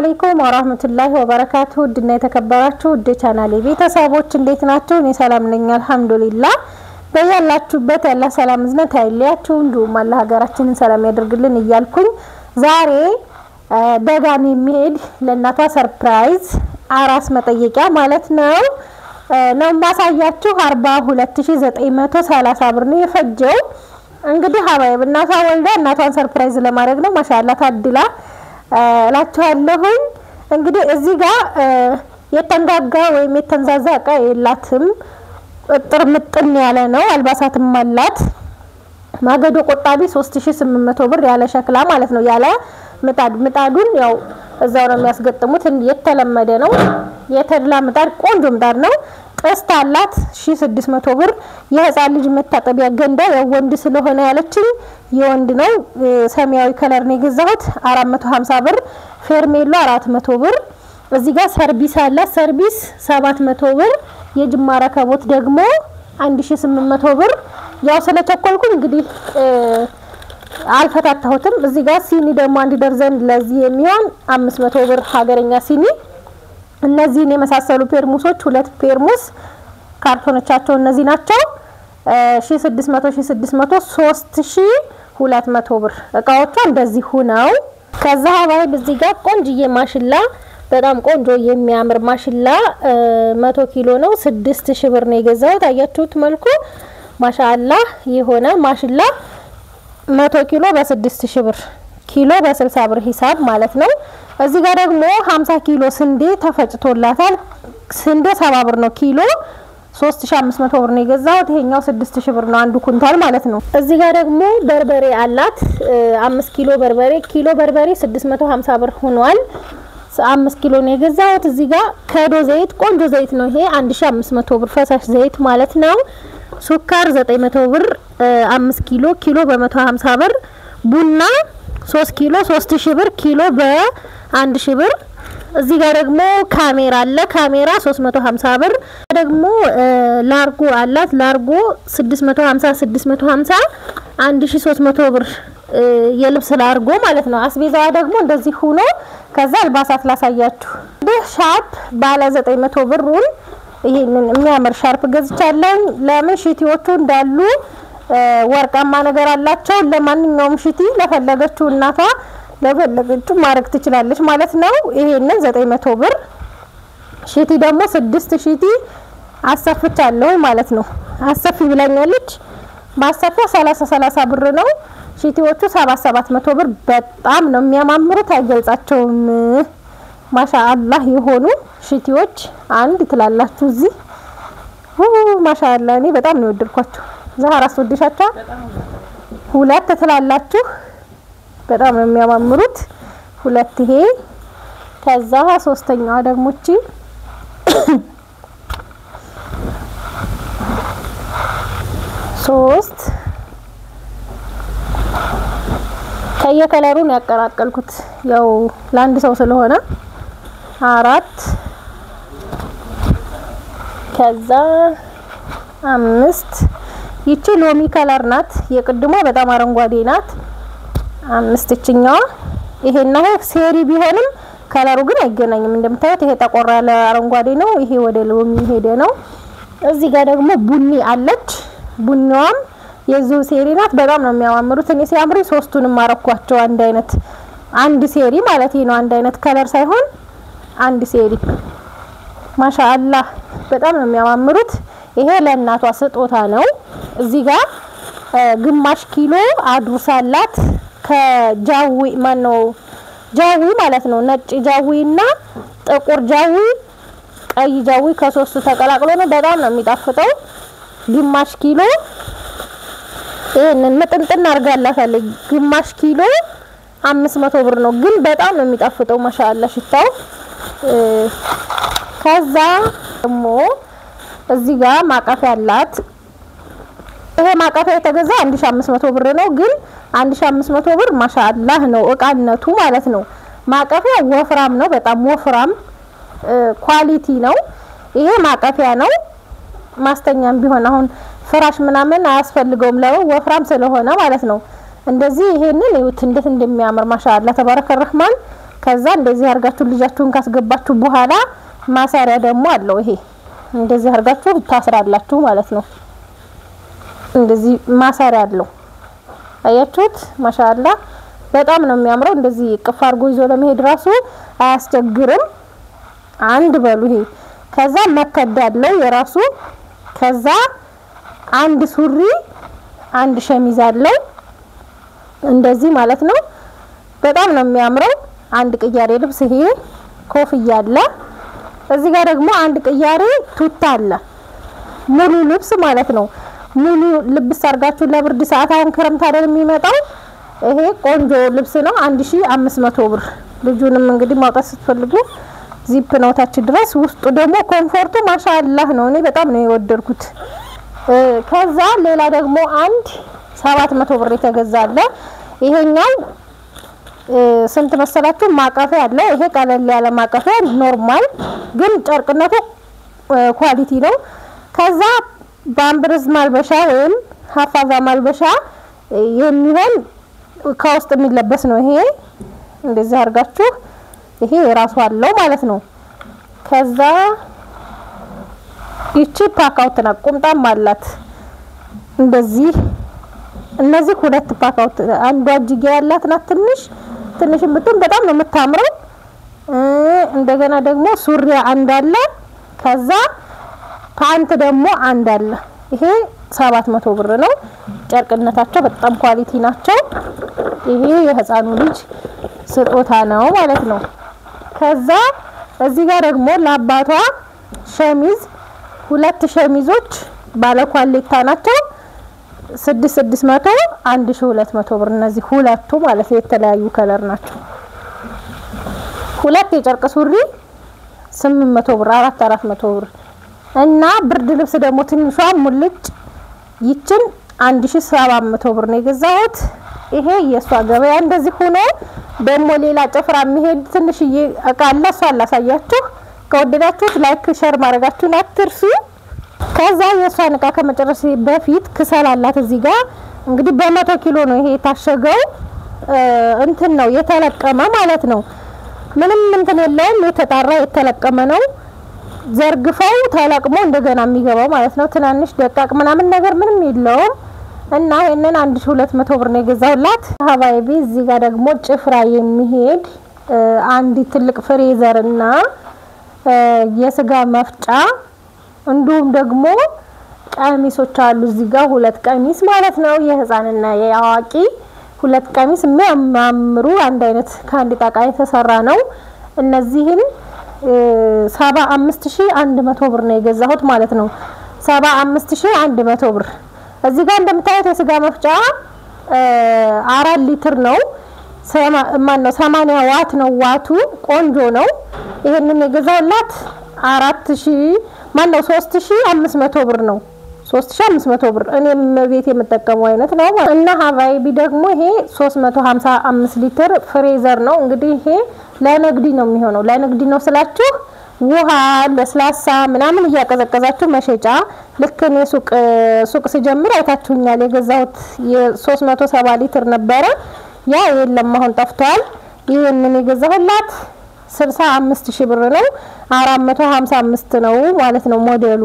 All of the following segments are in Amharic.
አለይኩም ወራህመቱላሂ ወበረካቱ ድና የተከበራችሁ ውድ ቻናሌ ቤተሰቦች እንዴት ናችሁ? እኔ ሰላም ነኝ አልহামዱሊላህ። በያላችሁበት ያለ ሰላም እዝነት አይለያችሁ እንዲሁም አላህ ሀገራችንን ሰላም ያደርግልን እያልኩኝ ዛሬ ደጋሚ የሚሄድ ለእናቷ ሰርፕራይዝ አራስ መጠየቂያ ማለት ነው ማሳያችሁ 42930 ብር ነው የፈጀው። እንግዲህ ሀባይብ እናቷ ወልዳ እናቷን ሰርፕራይዝ ለማድረግ ነው ማሻአላህ ታድላ ላችኋለሁኝ። እንግዲህ እዚህ ጋር የተንጋጋ ወይም የተንዛዛ እቃ የላትም ጥር ምጥን ያለ ነው። አልባሳትም አላት። ማገዶ ቆጣቢ 3800 ብር ያለ ሸክላ ማለት ነው። ያለ ምጣዱን ያው እዛው ነው የሚያስገጥሙት የተለመደ ነው። የተድላ ምጣድ ቆንጆ ምጣድ ነው። ጥስት አላት 1600 ብር። የህፃን ልጅ መታጠቢያ ገንዳ ያው ወንድ ስለሆነ ያለችኝ የወንድ ነው። ሰማያዊ ከለር ነው የገዛሁት 450 ብር። ፌርሜሎ 400 ብር። እዚህ ጋር ሰርቪስ አላት ሰርቪስ 700 ብር። የጅማ ረከቦት ደግሞ 1800 ብር። ያው ስለተቆልኩኝ እንግዲህ አልፈታታሁትም። እዚህ ጋር ሲኒ ደግሞ አንድ ደርዘን ለዚህ የሚሆን 500 ብር ሀገረኛ ሲኒ። እነዚህ የመሳሰሉ ፔርሙሶች ሁለት ፔርሙስ ካርቶኖቻቸው እነዚህ ናቸው 1600 3200 ብር። እቃዎቹ እንደዚህ ሆነው ከዛ ሀባይ በዚህ ጋር ቆንጆዬ ማሽላ በጣም ቆንጆ የሚያምር ማሽላ 100 ኪሎ ነው 6000 ብር ነው የገዛሁት። አያችሁት መልኩ ማሻአላህ የሆነ ማሽላ 100 ኪሎ በ6000 ብር ኪሎ በ60 ብር ሂሳብ ማለት ነው። እዚህ ጋር ደግሞ 50 ኪሎ ስንዴ ተፈጭቶላታል። ስንዴ 70 ብር ነው ኪሎ 3500 ብር ነው የገዛሁት። ይሄኛው 6000 ብር ነው አንዱ ኩንታል ማለት ነው። እዚህ ጋር ደግሞ በርበሬ አላት 5 ኪሎ በርበሬ ኪሎ በርበሬ 650 ብር ሆኗል። 5 ኪሎ ነው የገዛሁት። እዚህ ጋር ከዶ ዘይት ቆንጆ ዘይት ነው ይሄ 1500 ብር ፈሳሽ ዘይት ማለት ነው። ሱካር 900 ብር 5 ኪሎ ኪሎ በ150 ብር። ቡና 3 ኪሎ 3000 ብር ኪሎ በ1000 ብር። እዚህ ጋር ደግሞ ካሜራ አለ ካሜራ 350 ብር። ደግሞ ላርጎ አላት ላርጎ 650 1300 ብር የልብስ ላርጎ ማለት ነው። አስቤዛዋ ደግሞ እንደዚህ ሆኖ ከዛ አልባሳት ላሳያችሁ። ሻርፕ ባለ 900 ብሩን ይሄንን የሚያምር ሻርፕ ገዝቻለሁ። ለምን ሽቲዎቹ እንዳሉ ወርቃማ ነገር አላቸው። ለማንኛውም ሽቲ ለፈለገችው እናቷ ለፈለገችው ማድረግ ትችላለች ማለት ነው። ይሄንን 900 ብር ሽቲ ደግሞ 6 ሽቲ አሰፍቻለሁ ማለት ነው። አሰፊ ብላኛለች። ማሰፊያ 30 ብር ነው። ሽቲዎቹ 700 ብር በጣም ነው የሚያማምሩት አይገልጻቸውም። ማሻአላህ የሆኑ ሽቲዎች አንድ ትላላችሁ እዚህ ማሻአላህ እኔ በጣም ነው ወደድኳቸው። ዛህራ ወድሻቸው ሁለት ትላላችሁ በጣም ነው የሚያማምሩት ሁለት ይሄ ከዛ ሶስተኛዋ ደግሞ እቺ ሶስት ከየከለሩን ያቀራቀልኩት ያው ለአንድ ሰው ስለሆነ አራት ከዛ አምስት ይቺ ሎሚ ከለር ናት። የቅድሟ በጣም አረንጓዴ ናት። አምስት እችኛዋ ይሄና ሴሪ ቢሆንም ከለሩ ግን አይገናኝም። እንደምታዩት ይሄ ተቆራ ያለ አረንጓዴ ነው። ይሄ ወደ ሎሚ ሄደ ነው። እዚህ ጋር ደግሞ ቡኒ አለች። ቡኒዋም የዚሁ ሴሪ ናት። በጣም ነው የሚያማምሩት። እኔ ሲያምሪ ሶስቱንም አረኳቸው አንድ አይነት አንድ ሴሪ ማለት ነው። አንድ አይነት ከለር ሳይሆን አንድ ሴሪ ማሻአላህ በጣም ነው የሚያማምሩት። ይሄ ለእናቷ ስጦታ ነው። እዚህ ጋር ግማሽ ኪሎ አድርሳላት ከጃዊ ማነው ጃዊ ማለት ነው። ነጭ ጃዊና ጥቁር ጃዊ ቀይ ጃዊ ከሶስቱ ተቀላቅሎ ነው። በጣም ነው የሚጣፍጠው። ግማሽ ኪሎ እነን መጥንጥና አርጋላታለች። ግማሽ ኪሎ 500 ብር ነው ግን በጣም ነው የሚጣፍጠው ማሻአላህ ሽታው። ከዛ ደግሞ እዚህ ጋር ማቀፊያ አላት። ይሄ ማቀፊያ የተገዛ 1500 ብር ነው ግን 1500 ብር ማሻአላህ ነው እቃነቱ ማለት ነው። ማቀፊያ ወፍራም ነው በጣም ወፍራም ኳሊቲ ነው። ይሄ ማቀፊያ ነው። ማስተኛም ቢሆን አሁን ፍራሽ ምናምን አያስፈልገውም ወፍራም ስለሆነ ማለት ነው። እንደዚህ ይሄንን ይሁት እንዴት እንደሚያምር ማሻአላህ ተባረከ ረህማን ከዛ እንደዚህ አርጋችሁ ልጃችሁን ካስገባችሁ በኋላ ማሰሪያ ደግሞ አለው ይሄ እንደዚህ አርጋችሁ ታስራላችሁ ማለት ነው እንደዚህ ማሰሪያ አለው አያችሁት ማሻአላ በጣም ነው የሚያምረው እንደዚህ ቅፍ አርጎ ይዞ ለመሄድ ራሱ አያስቸግርም አንድ በሉ ይሄ ከዛ መከዳ አለው የራሱ ከዛ አንድ ሱሪ አንድ ሸሚዝ አለው እንደዚህ ማለት ነው በጣም ነው የሚያምረው አንድ ቅያሬ ልብስ ይሄ ኮፍያ አለ እዚህ ጋር ደግሞ አንድ ቅያሬ ቱታ አለ ሙሉ ልብስ ማለት ነው ሙሉ ልብስ አርጋችሁ ለብርድ ሰዓት አሁን ክረምት አይደል የሚመጣው ይሄ ቆንጆ ልብስ ነው 1500 ብር ልጁንም እንግዲህ ማውጣት ስትፈልጉ ዚፕ ነው ታች ድረስ ውስጡ ደግሞ ኮምፎርቱ ማሻአላህ ነው እኔ በጣም ነው የወደድኩት ከዛ ሌላ ደግሞ አንድ 700 ብር የተገዛለ ይሄኛው ስንት መሰላችሁ ማቀፊያ አለ ይሄ ቀለል ያለ ማቀፊያ ኖርማል ግን ጨርቅነቱ ኳሊቲ ነው ከዛ ባምብርዝ ማልበሻ ወይም ሀፋዛ ማልበሻ የሚሆን ከውስጥ የሚለበስ ነው ይሄ እንደዚህ አርጋችሁ ይሄ የራሱ አለው ማለት ነው ከዛ ይቺ ፓካውትና ቁምጣም አላት እንደዚህ እነዚህ ሁለት ፓካውት አንዷ እጅጌ ያላት ናት ትንሽ ምጥም በጣም ነው የምታምረው እንደገና ደግሞ ሱሪ አንድ አለ ከዛ ፓንት ደግሞ አንድ አለ ይሄ 700 ብር ነው ጨርቅነታቸው በጣም ኳሊቲ ናቸው ይሄ የህፃኑ ልጅ ስጦታ ነው ማለት ነው ከዛ እዚህ ጋር ደግሞ ለአባቷ ሸሚዝ ሁለት ሸሚዞች ባለ ኳሊቲ ናቸው 600 1200 ብር እነዚህ ሁለቱ ማለት የተለያዩ ከለር ናቸው ሁለት የጨርቅ ሱሪ 800 ብር 400 ብር እና ብርድ ልብስ ደግሞ ትንሿ ሙልጭ ይችን 1700 ብር ነው የገዛሁት ይሄ የሷ ገበያ እንደዚህ ሆኖ ደግሞ ሌላ ጭፍራ የሚሄድ ትንሽዬ እቃ አለ እሷን ላሳያችሁ ከወደዳችሁት ላይክ ሼር ማድረጋችሁን አትርሱ ከዛ የሷን እቃ ከመጨረስ በፊት ክሰል አላት እዚህ ጋር እንግዲህ በ100 ኪሎ ነው ይሄ የታሸገው እንትን ነው የተለቀመ ማለት ነው ምንም እንትን የለውም የተጣራ የተለቀመ ነው ዘርግፈው ተለቅሞ እንደገና የሚገባው ማለት ነው ትናንሽ ደቃቅ ምናምን ነገር ምንም የለውም እና ይሄንን 1200 ብር ነው የገዛውላት ሀባይቢ እዚህ ጋር ደግሞ ጭፍራ የሚሄድ አንድ ትልቅ ፍሬዘር እና የስጋ መፍጫ እንዲሁም ደግሞ ቀሚሶች አሉ እዚህ ጋር ሁለት ቀሚስ ማለት ነው የህፃንና የአዋቂ ሁለት ቀሚስ የሚያማምሩ አንድ አይነት ከአንድ ጣቃ የተሰራ ነው እነዚህን 75100 ብር ነው የገዛሁት ማለት ነው 75100 ብር እዚህ ጋር እንደምታዩት የስጋ መፍጫ 4 ሊትር ነው 80 ዋት ነው ዋቱ ቆንጆ ነው ይሄንን የገዛውላት 3500 ብር ነው 3500 ብር እኔም ቤት የምጠቀመው አይነት ነው እና ሀባይቢ ደግሞ ይሄ 355 ሊትር ፍሬዘር ነው እንግዲህ ይሄ ለንግድ ነው የሚሆነው ለንግድ ነው ስላችሁ ውሃ ለስላሳ ምናምን እያቀዘቀዛችሁ መሸጫ ልክ እኔ ሱቅ ሲጀምር አይታችሁኛል የገዛሁት የ370 ሊትር ነበረ ያ የለም አሁን ጠፍቷል ይሄንን የገዛሁላት 65000 ብር ነው 455 ነው ማለት ነው ሞዴሉ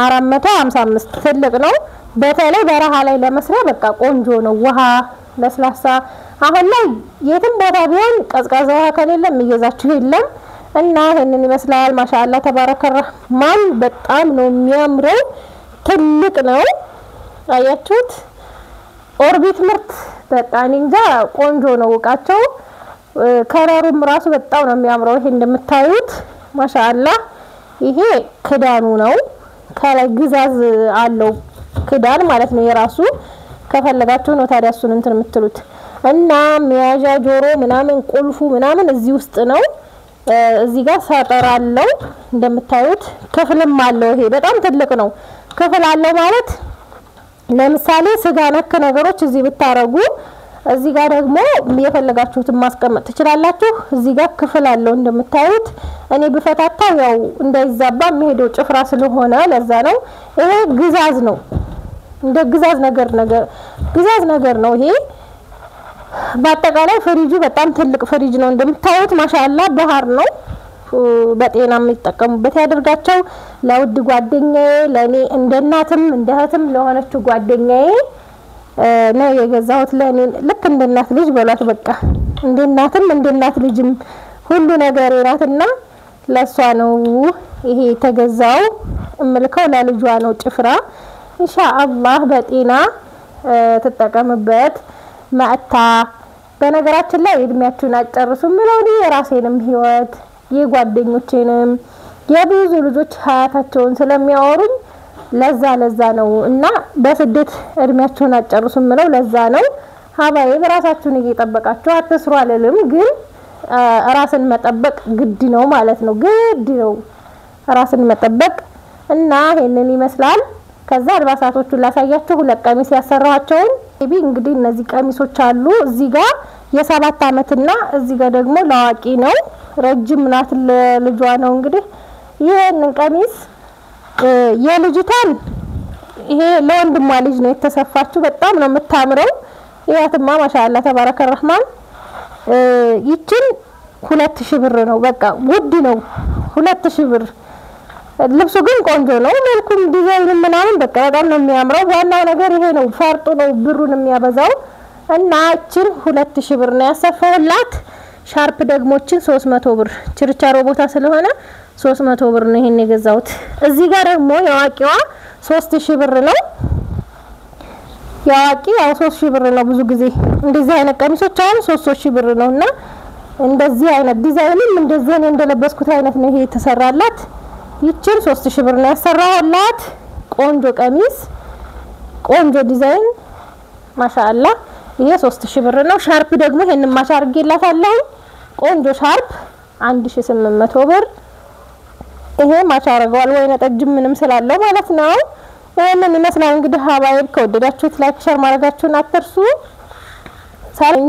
455 ትልቅ ነው በተለይ በረሃ ላይ ለመስሪያ በቃ ቆንጆ ነው ውሃ ለስላሳ አሁን ላይ የትም ቦታ ቢሆን ቀዝቃዛ ውሃ ከሌለ የሚገዛችሁ የለም እና ይሄንን ይመስላል ማሻአላ ተባረከ ረህማን በጣም ነው የሚያምረው ትልቅ ነው አያችሁት ኦርቢት ምርት በቃ እንጃ ቆንጆ ነው እቃቸው ከለሩም ራሱ በጣም ነው የሚያምረው ይሄ እንደምታዩት ማሻአላ ይሄ ክዳኑ ነው ከላይ ግዛዝ አለው ክዳን ማለት ነው የራሱ ከፈለጋችሁ ነው ታዲያ እሱን እንትን የምትሉት እና ሚያዣ ጆሮ ምናምን ቁልፉ ምናምን እዚህ ውስጥ ነው እዚህ ጋር ሳጠር አለው እንደምታዩት ክፍልም አለው ይሄ በጣም ትልቅ ነው ክፍል አለው ማለት ለምሳሌ ስጋ ነክ ነገሮች እዚህ ብታረጉ እዚህ ጋር ደግሞ የፈለጋችሁትን ማስቀመጥ ትችላላችሁ እዚህ ጋር ክፍል አለው እንደምታዩት እኔ በፈታታው ያው እንዳይዛባ የሚሄደው ጭፍራ ስለሆነ ለዛ ነው ይሄ ግዛዝ ነው እንደ ግዛዝ ነገር ነው ይሄ በአጠቃላይ ፍሪጁ በጣም ትልቅ ፍሪጅ ነው እንደምታዩት ማሻአላ ባህር ነው በጤና የሚጠቀሙበት ያደርጋቸው ለውድ ጓደኛዬ ለኔ እንደናትም እንደህትም ለሆነች ጓደኛዬ ነው የገዛሁት ለኔ ልክ እንደናት ልጅ በሏት በቃ እንደናትም እንደናት ልጅም ሁሉ ነገር ናትና ለሷ ነው ይሄ ተገዛው እምልከው ለልጇ ነው ጭፍራ ኢንሻአላህ በጤና ተጠቀምበት ማታ በነገራችን ላይ እድሜያችሁን አጨርሱ ምለው ነው የራሴንም ህይወት የጓደኞቼንም የብዙ ልጆች ሀያታቸውን ስለሚያወሩኝ ለዛ ነው እና በስደት እድሜያችሁን አጨርሱ ምለው ለዛ ነው ሀባዬ በራሳችሁን እየጠበቃችሁ አትስሩ አለልም ግን ራስን መጠበቅ ግድ ነው ማለት ነው ግድ ነው ራስን መጠበቅ እና ይሄንን ይመስላል ከዛ አልባሳቶቹን ላሳያችሁ ሁለት ቀሚስ ያሰራኋቸው ቢ እንግዲህ እነዚህ ቀሚሶች አሉ እዚህ ጋር የ7 አመትና እዚህ ጋር ደግሞ ለዋቂ ነው ረጅም ናት ለልጇ ነው እንግዲህ ይሄንን ቀሚስ የልጅቷን ይሄ ለወንድሟ ልጅ ነው የተሰፋችው በጣም ነው የምታምረው ያትማ ማሻአላ ተባረከ الرحمن ይችን 2000 ብር ነው በቃ ውድ ነው 2000 ብር ልብሱ ግን ቆንጆ ነው መልኩም ዲዛይን ምናምን በቃ በጣም ነው የሚያምረው ዋናው ነገር ይሄ ነው ፈርጡ ነው ብሩን የሚያበዛው እና እችን 2000 ብር ነው ያሰፋሁላት ሻርፕ ደግሞችን 300 ብር ችርቻሮ ቦታ ስለሆነ 300 ብር ነው ይሄን የገዛሁት እዚህ ጋር ደግሞ የዋቂዋ 3000 ብር ነው ያዋቂ ያው 3000 ብር ነው ብዙ ጊዜ እንደዚህ አይነት ቀሚሶች አሁን 3000 ብር ነውና እንደዚህ አይነት ዲዛይንም እንደዚህ ነው እንደለበስኩት አይነት ነው ይሄ የተሰራላት ይችን 3000 ብር ነው ያሰራሁላት ቆንጆ ቀሚስ ቆንጆ ዲዛይን ማሻአላ ይሄ 3000 ብር ነው ሻርፕ ደግሞ ይሄን ማሻርጌላታለሁ ቆንጆ ሻርፕ 1800 ብር ይሄ ማሻረጋው ወይነ ጠጅ ምንም ስላለው ማለት ነው ይሄንን ይመስላል እንግዲህ ሀባይብ ከወደዳችሁት ላይክ ሼር ማድረጋችሁን አትርሱ ሰላም